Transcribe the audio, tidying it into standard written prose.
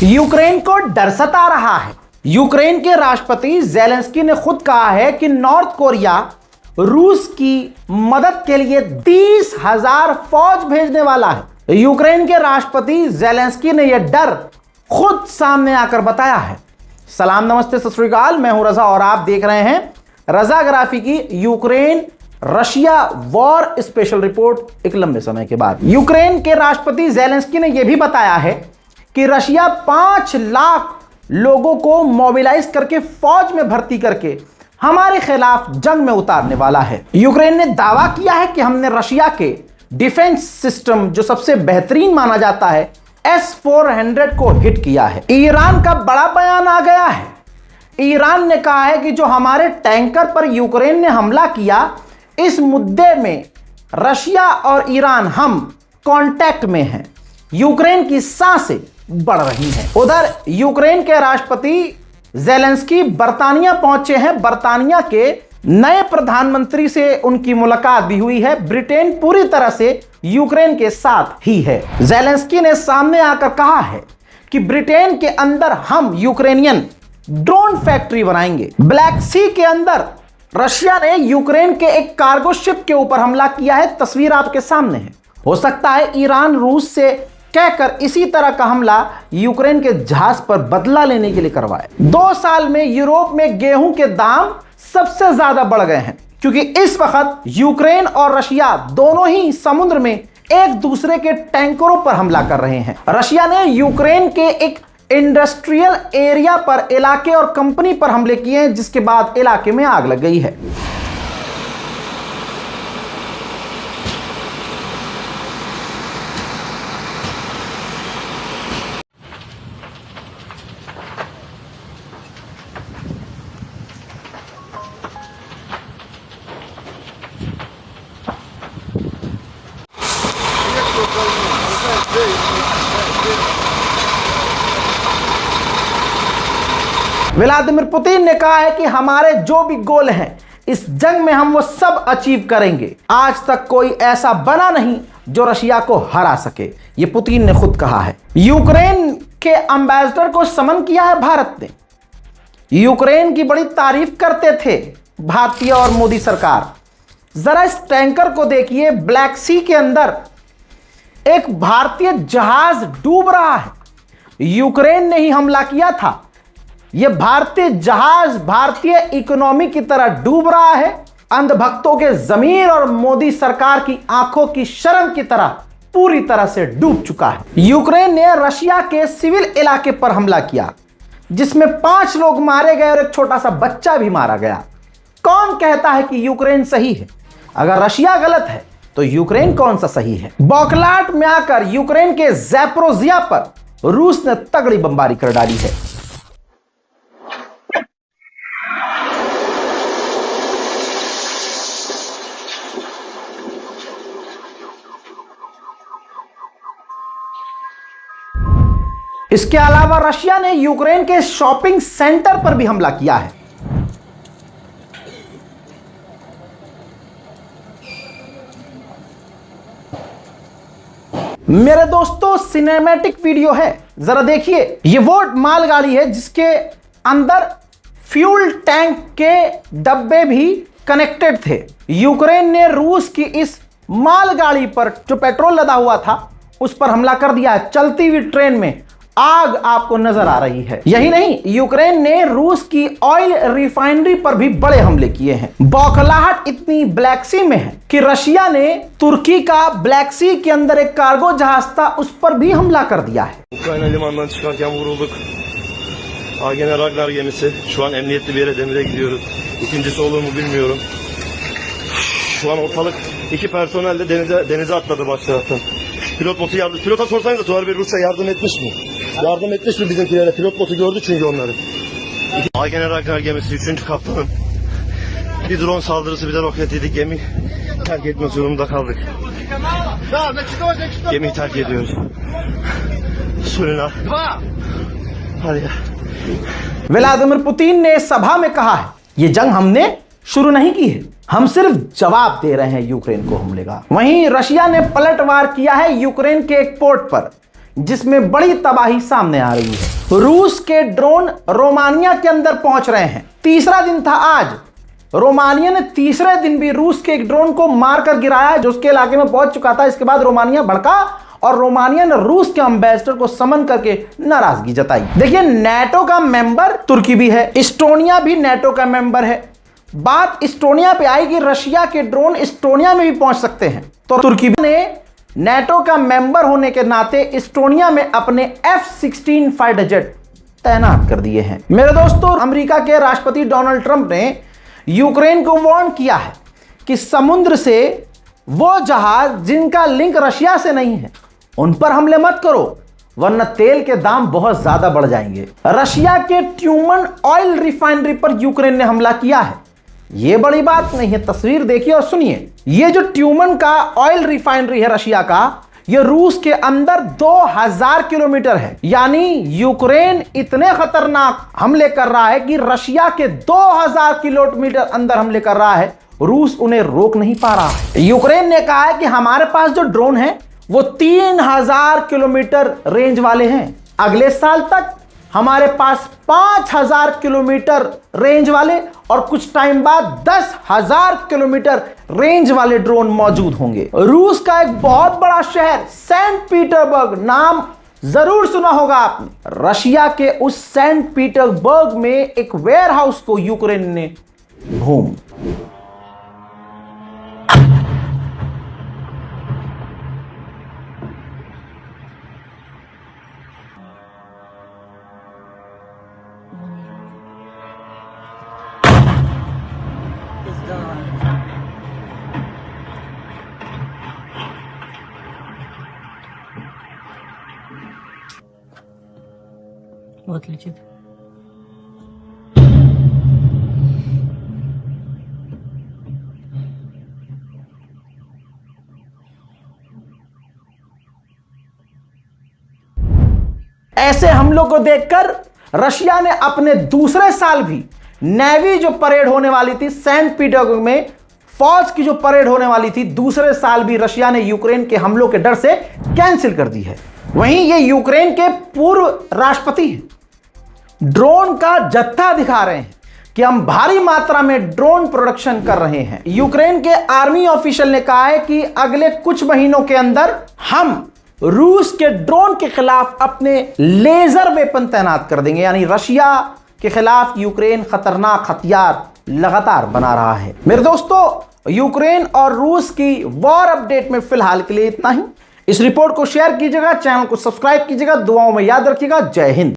Ukraine को डर सता रहा है। यूक्रेन के राष्ट्रपति ज़ेलेंस्की ने खुद कहा है कि नॉर्थ कोरिया रूस की मदद के लिए 30,000 फौज भेजने वाला है। यूक्रेन के राष्ट्रपति ज़ेलेंस्की ने यह डर खुद सामने आकर बताया है। सलाम, नमस्ते, सत श्री अकाल। मैं हूं रजा और आप देख रहे हैं रजाग्राफी की Ukraine Russia war special report एक लंबे समय के बाद। यूक्रेन के राष्ट्रपति ज़ेलेंस्की ने यह भी बताया है कि रशिया 5 लाख लोगों को मोबिलाइज करके फौज में भर्ती करके हमारे खिलाफ जंग में उतारने वाला है। यूक्रेन ने दावा किया है कि हमने रशिया के डिफेंस सिस्टम जो सबसे बेहतरीन माना जाता है S-400 को हिट किया है। ईरान का बड़ा बयान आ गया है। ईरान ने कहा है कि जो हमारे टैंकर पर यूक्रेन ने हमला किया, इस मुद्दे में रशिया और ईरान हम कांटेक्ट में हैं। यूक्रेन की सांसें बढ़ रही हैं। उधर यूक्रेन के राष्ट्रपति ज़ेलेंस्की बर्तानिया पहुंचे हैं। बर्तानिया के नए प्रधानमंत्री से उनकी मुलाकात भी हुई है। ब्रिटेन पूरी तरह से यूक्रेन के साथ ही है। ज़ेलेंस्की ने सामने आकर कहा है कि ब्रिटेन के अंदर हम यूक्रेनियन ड्रोन फैक्ट्री बनाएंगे। ब्लैक सी के अंदर रशिया ने यूक्रेन के एक कार्गो शिप के ऊपर हमला किया है। तस्वीर आपके सामने है। हो सकता है ईरान रूस से कहकर इसी तरह का हमला यूक्रेन के जहाज पर बदला लेने के लिए करवाए। 2 साल में यूरोप में गेहूं के दाम सबसे ज्यादा बढ़ गए हैं, क्योंकि इस वक्त यूक्रेन और रशिया दोनों ही समुद्र में एक दूसरे के टैंकरों पर हमला कर रहे हैं। रशिया ने यूक्रेन के एक इंडस्ट्रियल एरिया पर, इलाके और कंपनी पर हमले किए हैं, जिसके बाद इलाके में आग लग गई है। व्लादिमीर पुतिन ने कहा है कि हमारे जो भी गोल हैं इस जंग में हम वो सब अचीव करेंगे। आज तक कोई ऐसा बना नहीं जो रशिया को हरा सके, ये पुतिन ने खुद कहा है। यूक्रेन के एम्बेसडर को समन किया है भारत ने। यूक्रेन की बड़ी तारीफ करते थे भारतीय और मोदी सरकार। जरा इस टैंकर को देखिए। ब्लैक सी के अंदर एक भारतीय जहाज डूब रहा है। यूक्रेन ने ही हमला किया था। यह भारतीय जहाज भारतीय इकोनॉमी की तरह डूब रहा है। अंधभक्तों के ज़मीर और मोदी सरकार की आंखों की शर्म की तरह पूरी तरह से डूब चुका है। यूक्रेन ने रशिया के सिविल इलाके पर हमला किया, जिसमें 5 लोग मारे गए और एक छोटा सा बच्चा भी मारा गया। कौन कहता है कि यूक्रेन सही है? अगर रशिया गलत है तो यूक्रेन कौन सा सही है? बौखलाहट में आकर यूक्रेन के ज़ैपोरिज़िया पर रूस ने तगड़ी बमबारी कर डाली है। इसके अलावा रशिया ने यूक्रेन के शॉपिंग सेंटर पर भी हमला किया है। मेरे दोस्तों, सिनेमैटिक वीडियो है, जरा देखिए। ये वो मालगाड़ी है जिसके अंदर फ्यूल टैंक के डब्बे भी कनेक्टेड थे। यूक्रेन ने रूस की इस मालगाड़ी पर जो पेट्रोल लदा हुआ था उस पर हमला कर दिया है। चलती हुई ट्रेन में आग आपको नजर आ रही है। यही नहीं, यूक्रेन ने रूस की ऑयल रिफाइनरी पर भी बड़े हमले किए हैं। बौखलाहट इतनी ब्लैक सी में है कि रशिया ने तुर्की का ब्लैक सी के अंदर एक कार्गो जहाज था, उस पर भी हमला कर दिया है। Ukrayna limanından çıkarken vurulduk. Agene Ragnar gemisi. Şu an emniyetli bir yere demire gidiyoruz. İkincisi olur mu bilmiyorum. Şu an ortalık 2 personel de denize atladı baş taraftan. Pilot botu yardım. Pilota sorsanız da Tuğar Bey Rusya yardım etmiş mi? Yardım etmiş mi bizimkilere? Pilot botu gördü çünkü onları. Agene Ragnar gemisi 3. kaptanın. Bir drone saldırısı bir de roket yedik. Gemi terk etmek zorunda kaldık. Gemiyi terk ediyoruz. Surina. Hadi ya. Vladimir Putin ने सभा में कहा है, ये जंग हमने शुरू नहीं की है, हम सिर्फ जवाब दे रहे हैं यूक्रेन को हमले का। वहीं रशिया ने पलटवार किया है यूक्रेन के एक पोर्ट पर। जिसमें बड़ी तबाही सामने आ रही है। रूस के ड्रोन रोमानिया के अंदर पहुंच रहे हैं। तीसरा दिन था आज। रोमानिया ने तीसरे दिन भी रूस के एक ड्रोन को मारकर गिराया जो उसके इलाके में पहुंच चुका था। इसके बाद रोमानिया भड़का और रोमानिया ने रूस के एम्बेसडर को समन करके नाराजगी जताई। देखिए, नेटो का मेंबर तुर्की भी है, इस्टोनिया भी नेटो का मेंबर है। बात इस्टोनिया पे आई कि रशिया के ड्रोन इस्टोनिया में भी पहुंच सकते हैं, तो तुर्की ने नेटो का मेंबर होने के नाते इस्टोनिया में अपने F-16 फाइटर जेट तैनात कर दिए हैं। मेरे दोस्तों, अमेरिका के राष्ट्रपति डोनाल्ड ट्रंप ने यूक्रेन को वार्न किया है कि समुद्र से वो जहाज जिनका लिंक रशिया से नहीं है उन पर हमले मत करो, वरना तेल के दाम बहुत ज्यादा बढ़ जाएंगे। रशिया के ट्यूमन ऑयल रिफाइनरी पर यूक्रेन ने हमला किया है। यह बड़ी बात नहीं है, तस्वीर देखिए और सुनिए। यह जो ट्यूमन का ऑयल रिफाइनरी है रशिया का, यह रूस के अंदर 2000 किलोमीटर है। यानी यूक्रेन इतने खतरनाक हमले कर रहा है कि रशिया के 2000 किलोमीटर अंदर हमले कर रहा है, रूस उन्हें रोक नहीं पा रहा है। यूक्रेन ने कहा है कि हमारे पास जो ड्रोन है वो 3000 किलोमीटर रेंज वाले हैं। अगले साल तक हमारे पास 5000 किलोमीटर रेंज वाले और कुछ टाइम बाद 10,000 किलोमीटर रेंज वाले ड्रोन मौजूद होंगे। रूस का एक बहुत बड़ा शहर सेंट पीटर्सबर्ग, नाम जरूर सुना होगा आपने। रशिया के उस सेंट पीटर्सबर्ग में एक वेयरहाउस को यूक्रेन ने भूम Вот летит. ऐसे हमलों को देखकर रशिया ने अपने दूसरे साल भी नेवी जो परेड होने वाली थी सेंट पीटर्सबर्ग में, फौज की जो परेड होने वाली थी, दूसरे साल भी रशिया ने यूक्रेन के हमलों के डर से कैंसिल कर दी है। वहीं ये यूक्रेन के पूर्व राष्ट्रपति हैं, ड्रोन का जत्था दिखा रहे हैं कि हम भारी मात्रा में ड्रोन प्रोडक्शन कर रहे हैं। यूक्रेन के आर्मी ऑफिशियल ने कहा है कि अगले कुछ महीनों के अंदर हम रूस के ड्रोन के खिलाफ अपने लेजर वेपन तैनात कर देंगे। यानी रशिया के खिलाफ यूक्रेन खतरनाक हथियार लगातार बना रहा है। मेरे दोस्तों, यूक्रेन और रूस की वॉर अपडेट में फिलहाल के लिए इतना ही। इस रिपोर्ट को शेयर कीजिएगा, चैनल को सब्सक्राइब कीजिएगा, दुआओं में याद रखिएगा। जय हिंद।